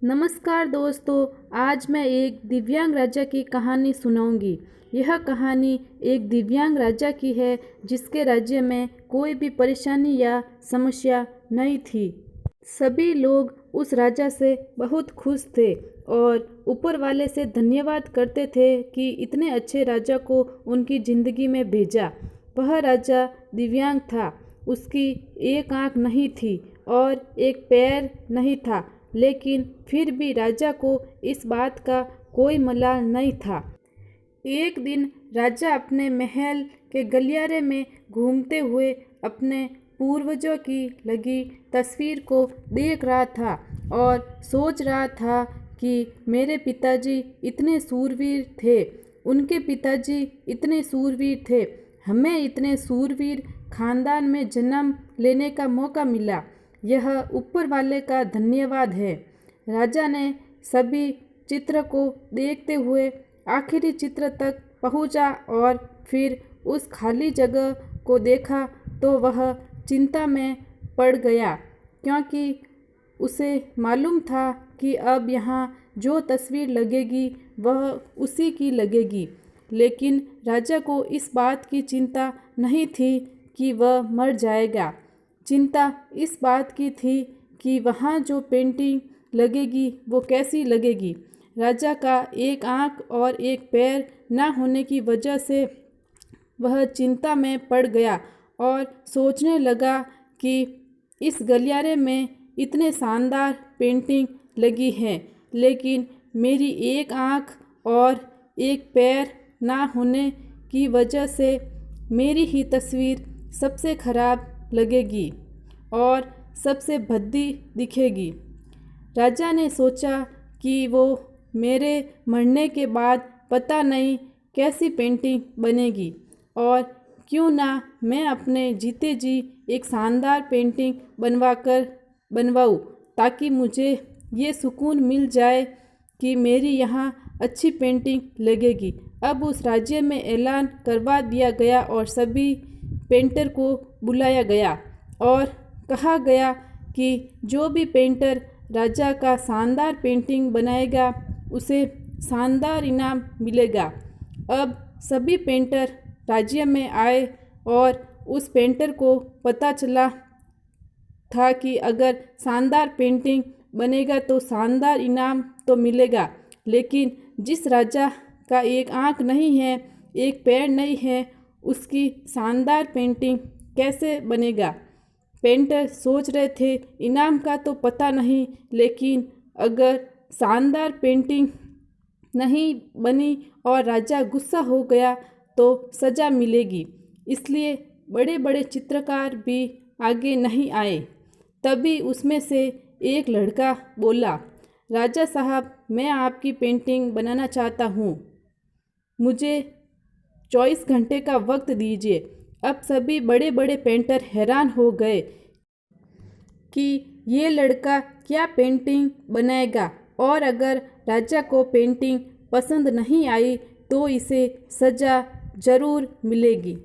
नमस्कार दोस्तों, आज मैं एक दिव्यांग राजा की कहानी सुनाऊंगी। यह कहानी एक दिव्यांग राजा की है जिसके राज्य में कोई भी परेशानी या समस्या नहीं थी। सभी लोग उस राजा से बहुत खुश थे और ऊपर वाले से धन्यवाद करते थे कि इतने अच्छे राजा को उनकी ज़िंदगी में भेजा। वह राजा दिव्यांग था, उसकी एक आँख नहीं थी और एक पैर नहीं था, लेकिन फिर भी राजा को इस बात का कोई मलाल नहीं था। एक दिन राजा अपने महल के गलियारे में घूमते हुए अपने पूर्वजों की लगी तस्वीर को देख रहा था और सोच रहा था कि मेरे पिताजी इतने सूरवीर थे, उनके पिताजी इतने सूरवीर थे, हमें इतने सूरवीर खानदान में जन्म लेने का मौका मिला। यह ऊपर वाले का धन्यवाद है। राजा ने सभी चित्र को देखते हुए आखिरी चित्र तक पहुंचा और फिर उस खाली जगह को देखा तो वह चिंता में पड़ गया, क्योंकि उसे मालूम था कि अब यहाँ जो तस्वीर लगेगी वह उसी की लगेगी। लेकिन राजा को इस बात की चिंता नहीं थी कि वह मर जाएगा। चिंता इस बात की थी कि वहाँ जो पेंटिंग लगेगी वो कैसी लगेगी। राजा का एक आँख और एक पैर ना होने की वजह से वह चिंता में पड़ गया और सोचने लगा कि इस गलियारे में इतने शानदार पेंटिंग लगी है, लेकिन मेरी एक आँख और एक पैर ना होने की वजह से मेरी ही तस्वीर सबसे खराब लगेगी और सबसे भद्दी दिखेगी। राजा ने सोचा कि वो मेरे मरने के बाद पता नहीं कैसी पेंटिंग बनेगी और क्यों ना मैं अपने जीते जी एक शानदार पेंटिंग बनवाऊँ, ताकि मुझे ये सुकून मिल जाए कि मेरी यहाँ अच्छी पेंटिंग लगेगी। अब उस राज्य में ऐलान करवा दिया गया और सभी पेंटर को बुलाया गया और कहा गया कि जो भी पेंटर राजा का शानदार पेंटिंग बनाएगा उसे शानदार इनाम मिलेगा। अब सभी पेंटर राज्य में आए और उस पेंटर को पता चला था कि अगर शानदार पेंटिंग बनेगा तो शानदार इनाम तो मिलेगा, लेकिन जिस राजा का एक आँख नहीं है, एक पैर नहीं है, उसकी शानदार पेंटिंग कैसे बनेगा। पेंटर सोच रहे थे इनाम का तो पता नहीं, लेकिन अगर शानदार पेंटिंग नहीं बनी और राजा गुस्सा हो गया तो सज़ा मिलेगी, इसलिए बड़े बड़े चित्रकार भी आगे नहीं आए। तभी उसमें से एक लड़का बोला, राजा साहब, मैं आपकी पेंटिंग बनाना चाहता हूँ, मुझे 24 घंटे का वक्त दीजिए। अब सभी बड़े बड़े पेंटर हैरान हो गए कि ये लड़का क्या पेंटिंग बनाएगा और अगर राजा को पेंटिंग पसंद नहीं आई तो इसे सज़ा ज़रूर मिलेगी।